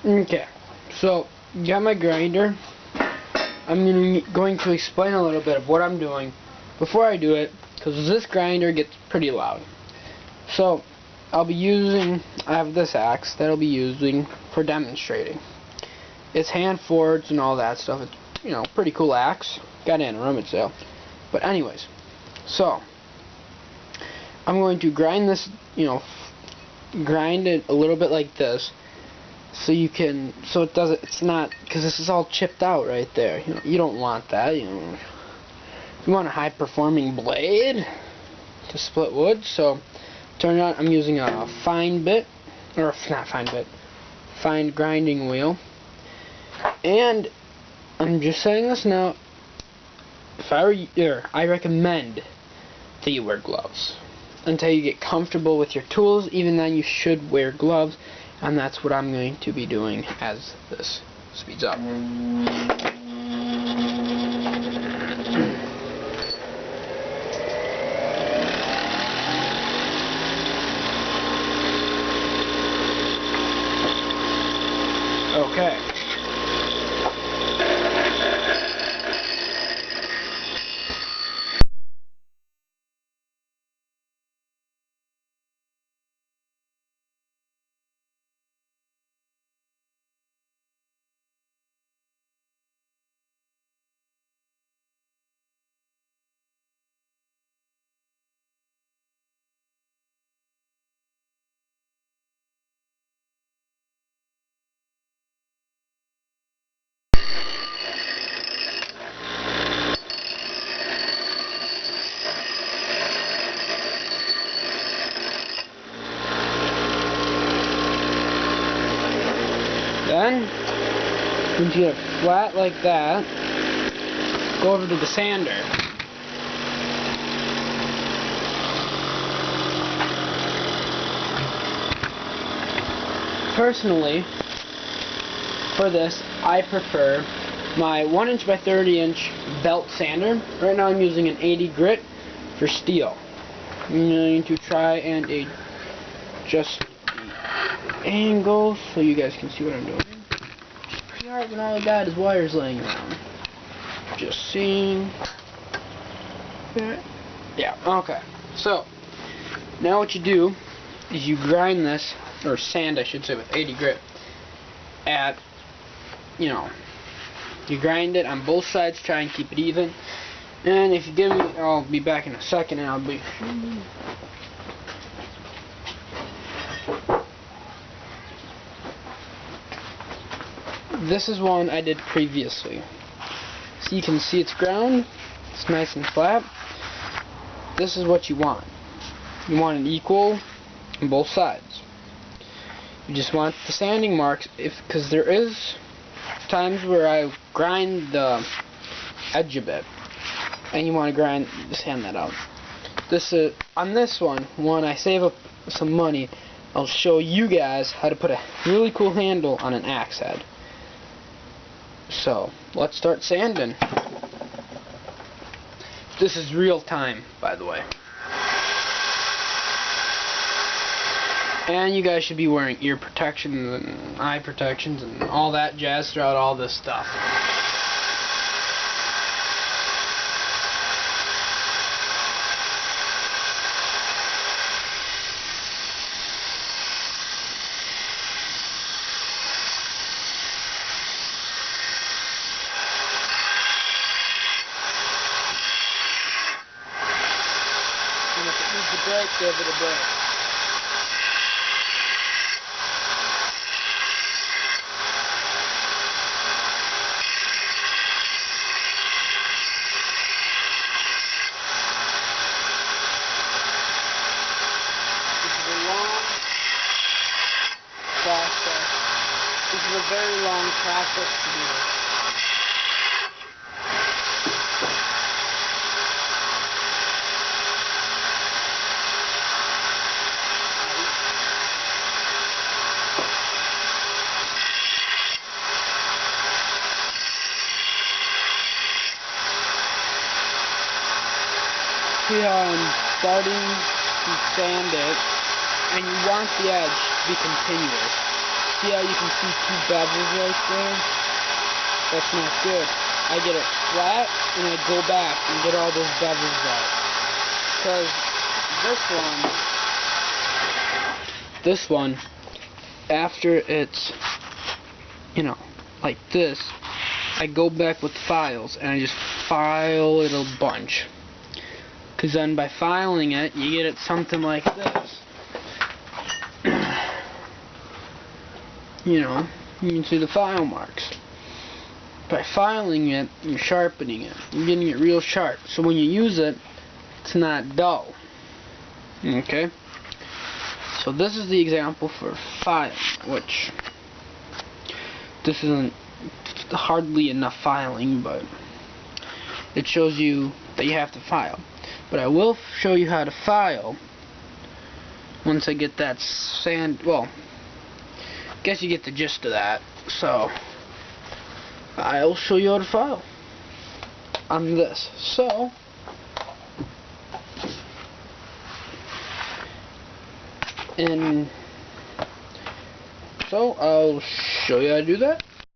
Okay, so got my grinder. I'm going to explain a little bit of what I'm doing before I do it, because this grinder gets pretty loud. So I have this axe that I'll be using for demonstrating. It's hand forged and all that stuff. It's, pretty cool axe. Got it in a rummage sale. But anyways, so I'm going to grind this, grind it a little bit like this, so it's not, because this is all chipped out right there. You don't want that. You want a high performing blade to split wood. So turn it on. I'm using a fine grinding wheel. And I'm just saying this now. If I were you, I recommend that you wear gloves until you get comfortable with your tools. Even then, you should wear gloves, and that's what I'm going to be doing as this speeds up. Okay. Then, once you get it flat like that, go over to the sander. Personally, for this, I prefer my 1" by 30" belt sander. Right now I'm using an 80 grit for steel. I'm going to try and adjust the angle so you guys can see what I'm doing. It's pretty hard when all I got is wires laying around. Just seeing. Yeah, okay. So, now what you do is you grind this, or sand I should say, with 80 grit at, you grind it on both sides, try and keep it even. And if you give me, I'll be back in a second and I'll be... This is one I did previously. So you can see it's ground, it's nice and flat. This is what you want. You want it equal on both sides. You just want the sanding marks, because there is times where I grind the edge a bit, and you want to sand that out. On this one, when I save up some money, I'll show you guys how to put a really cool handle on an axe head. So, let's start sanding. This is real time, by the way. And you guys should be wearing ear protections and eye protections and all that jazz throughout all this stuff. And if it needs a break, give it a break. This is a very long process to do this. See how I'm starting to sand it, and you want the edge to be continuous. See how you can see two bevels right there? That's not good. I get it flat, and I go back and get all those bevels out. Because this one, after it's, you know, like this, I go back with files, and I just file it a bunch. Because then by filing it, you get it something like this. You know, you can see the file marks. By filing it, you're sharpening it. You're getting it real sharp. So when you use it, it's not dull. Okay? So this is the example for filing, which this isn't hardly enough filing, but it shows you that you have to file. But I will show you how to file once I get that well, I guess you get the gist of that. So I'll show you how to file on this. So I'll show you how to do that.